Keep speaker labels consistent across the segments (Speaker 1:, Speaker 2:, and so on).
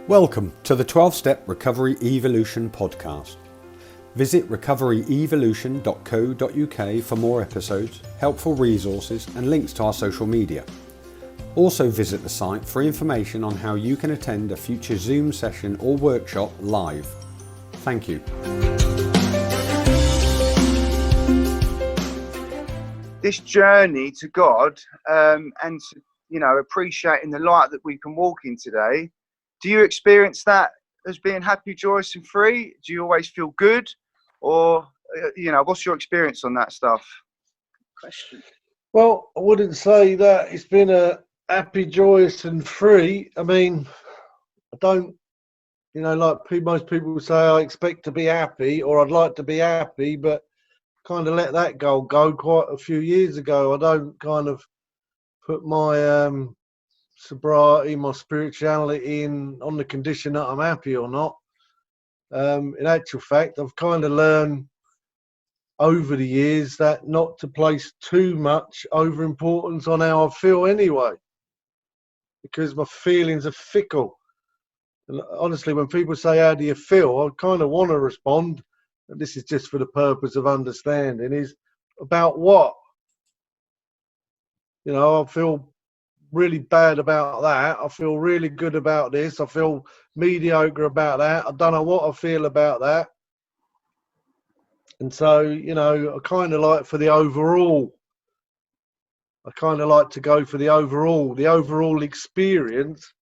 Speaker 1: Welcome to the 12-Step Recovery Evolution podcast. Visit recoveryevolution.co.uk for more episodes, helpful resources and links to our social media. Also visit the site for information on how you can attend a future Zoom session or workshop live. Thank you.
Speaker 2: This journey to God and appreciating the light that we can walk in today. Do you experience that as being happy, joyous and free? Do you always feel good? Or, what's your experience on that stuff?
Speaker 3: Question. Well, I wouldn't say that it's been a happy, joyous and free. I mean, I don't, like most people say, I expect to be happy or I'd like to be happy, but kind of let that go quite a few years ago. I don't kind of put my sobriety, my spirituality in on the condition that I'm happy or not. In actual fact, I've kind of learned over the years that not to place too much over importance on how I feel anyway, because my feelings are fickle. And honestly, when people say, how do you feel? I kind of want to respond, and this is just for the purpose of understanding, is about what? I feel really bad about that. I feel really good about this. I feel mediocre about that. I don't know what I feel about that. And so, I kind of like for the overall. I kind of like to go for the overall. The overall experience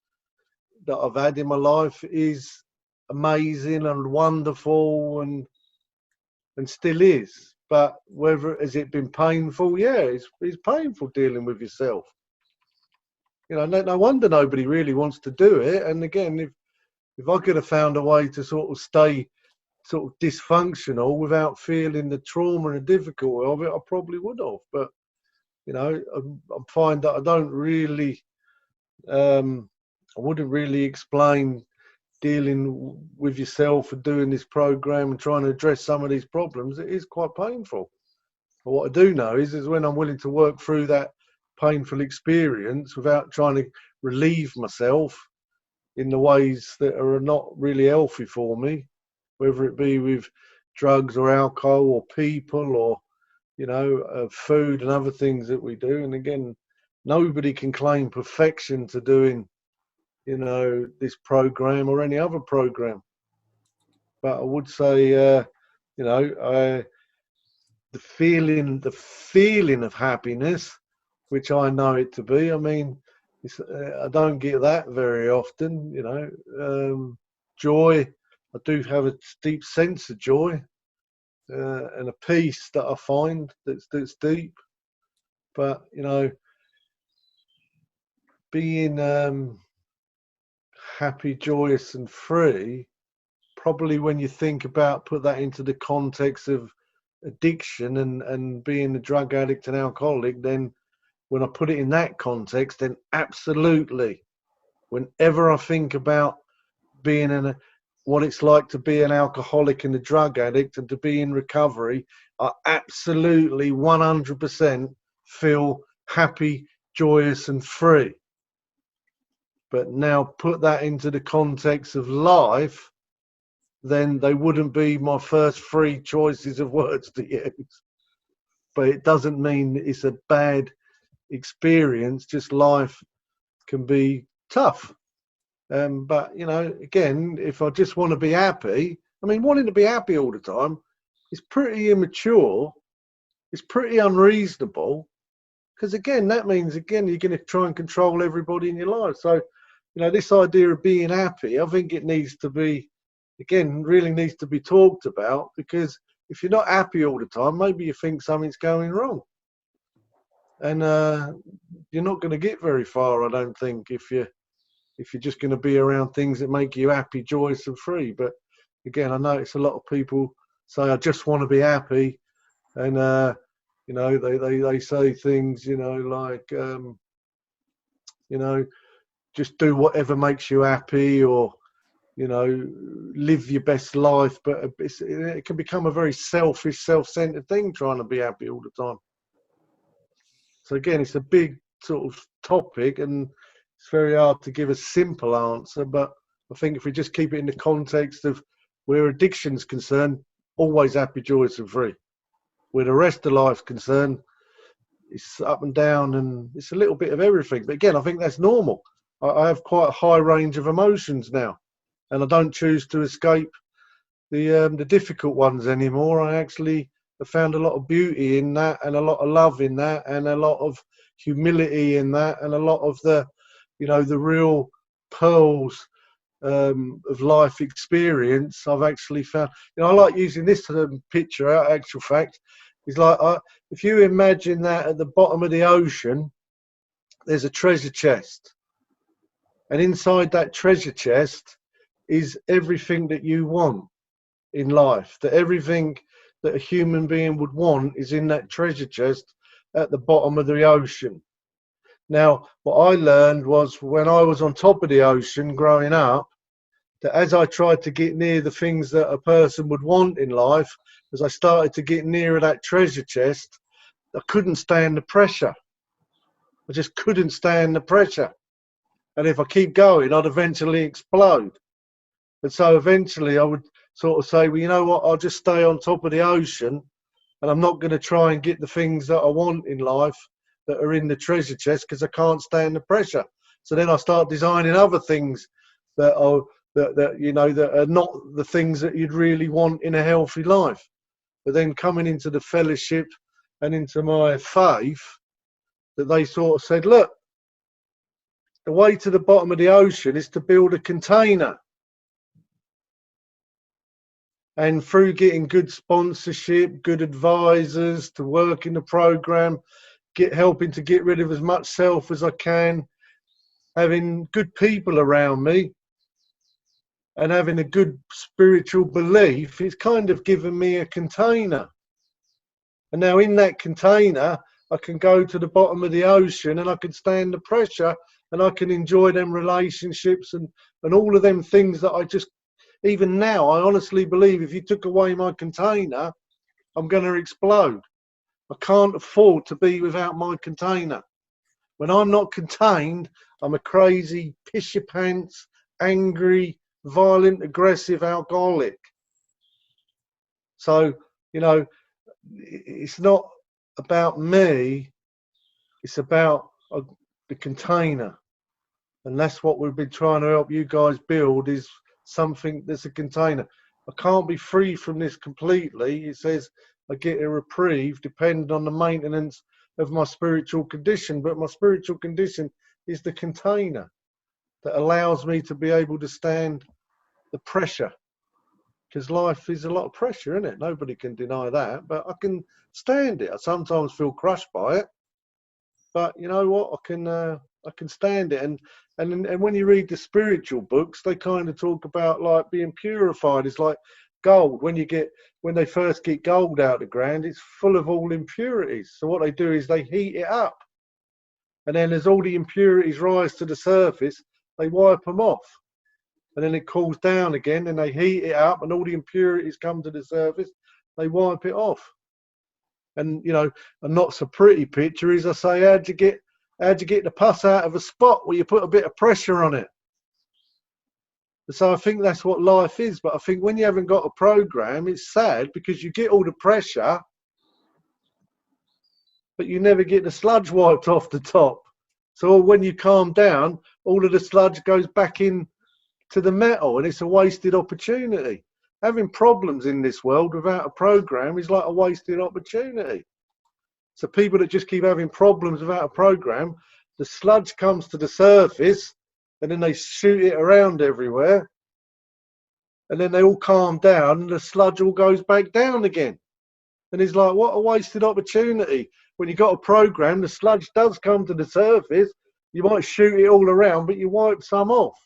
Speaker 3: that I've had in my life is amazing and wonderful and still is. But whether has it been painful? Yeah, it's painful dealing with yourself. No wonder nobody really wants to do it. And again, if I could have found a way to sort of stay sort of dysfunctional without feeling the trauma and the difficulty of it, I probably would have. But, I find that I don't really, I wouldn't really explain dealing with yourself and doing this program and trying to address some of these problems. It is quite painful. But what I do know is when I'm willing to work through that painful experience without trying to relieve myself in the ways that are not really healthy for me, whether it be with drugs or alcohol or people or food and other things that we do. And again, nobody can claim perfection to doing this program or any other program, but I would say the feeling of happiness, which I know it to be. I mean, I don't get that very often. Joy. I do have a deep sense of joy and a peace that I find that's deep. But being happy, joyous, and free. Probably when you think about put that into the context of addiction and being a drug addict and alcoholic, then when I put it in that context, then absolutely, whenever I think about being what it's like to be an alcoholic and a drug addict and to be in recovery, I absolutely 100% feel happy, joyous and free. But now put that into the context of life, then they wouldn't be my first three choices of words to use. But it doesn't mean it's a bad experience, just life can be tough. But, again, if I just want to be happy, wanting to be happy all the time is pretty immature. It's pretty unreasonable. Because, again, that means, you're going to try and control everybody in your life. So, this idea of being happy, I think it needs to be, really needs to be talked about, because if you're not happy all the time, maybe you think something's going wrong. And you're not going to get very far, I don't think, if you're just going to be around things that make you happy, joyous and free. But again, I notice a lot of people say, I just want to be happy. And, they say things, like, just do whatever makes you happy or, live your best life. But it can become a very selfish, self-centered thing trying to be happy all the time. So again, it's a big sort of topic and it's very hard to give a simple answer, but I think if we just keep it in the context of where addiction's concerned, always happy, joyous and free. Where the rest of life's concerned, it's up and down and it's a little bit of everything. But again, I think that's normal. I have quite a high range of emotions now, and I don't choose to escape the difficult ones anymore. I actually have found a lot of beauty in that, and a lot of love in that, and a lot of humility in that, and a lot of the, you know, the real pearls of life experience I've actually found. You know, I like using this picture. Actual fact is like, if you imagine that at the bottom of the ocean, there's a treasure chest, and inside that treasure chest is everything that you want in life. That everything that a human being would want is in that treasure chest at the bottom of the ocean. Now, what I learned was when I was on top of the ocean growing up, that as I tried to get near the things that a person would want in life, as I started to get nearer that treasure chest, I couldn't stand the pressure. I just couldn't stand the pressure. And if I keep going, I'd eventually explode. And so eventually I would sort of say, well, you know what, I'll just stay on top of the ocean, and I'm not going to try and get the things that I want in life that are in the treasure chest because I can't stand the pressure. So then I start designing other things that are you know, that are not the things that you'd really want in a healthy life. But then coming into the fellowship and into my faith, that they sort of said, look, the way to the bottom of the ocean is to build a container. And through getting good sponsorship, good advisors to work in the program, helping to get rid of as much self as I can, having good people around me, and having a good spiritual belief, it's kind of given me a container. And now in that container, I can go to the bottom of the ocean and I can stand the pressure, and I can enjoy them relationships and all of them things that I just, even now, I honestly believe if you took away my container, I'm going to explode. I can't afford to be without my container. When I'm not contained, I'm a crazy, piss your pants, angry, violent, aggressive alcoholic. So, you know, it's not about me, it's about the container. And that's what we've been trying to help you guys build, is something that's a container. I can't be free from this completely. It says I get a reprieve depending on the maintenance of my spiritual condition, but my spiritual condition is the container that allows me to be able to stand the pressure, because life is a lot of pressure, isn't it? Nobody can deny that, but I can stand it. I sometimes feel crushed by it, but you know what? I can stand it. And when you read the spiritual books, they kind of talk about like being purified. It's like gold. When they first get gold out of the ground, it's full of all impurities. So what they do is they heat it up, and then as all the impurities rise to the surface, they wipe them off. And then it cools down again, and they heat it up, and all the impurities come to the surface. They wipe it off. And you know, a not so pretty picture is, I say, how'd you get the pus out of a spot where you put a bit of pressure on it? So I think that's what life is. But I think when you haven't got a program, it's sad because you get all the pressure, but you never get the sludge wiped off the top. So when you calm down, all of the sludge goes back in to the metal, and it's a wasted opportunity. Having problems in this world without a program is like a wasted opportunity. So people that just keep having problems without a program, the sludge comes to the surface, and then they shoot it around everywhere, and then they all calm down, and the sludge all goes back down again. And it's like, what a wasted opportunity. When you've got a program, the sludge does come to the surface. You might shoot it all around, but you wipe some off.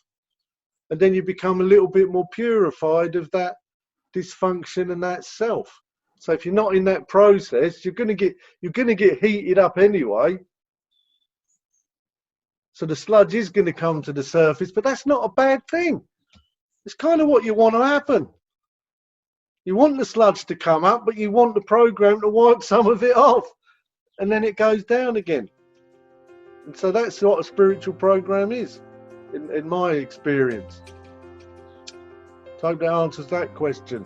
Speaker 3: And then you become a little bit more purified of that dysfunction and that self. So if you're not in that process, you're going to get heated up anyway. So the sludge is going to come to the surface, but that's not a bad thing. It's kind of what you want to happen. You want the sludge to come up, but you want the program to wipe some of it off, and then it goes down again. And so that's what a spiritual program is, in my experience. So I hope that answers that question.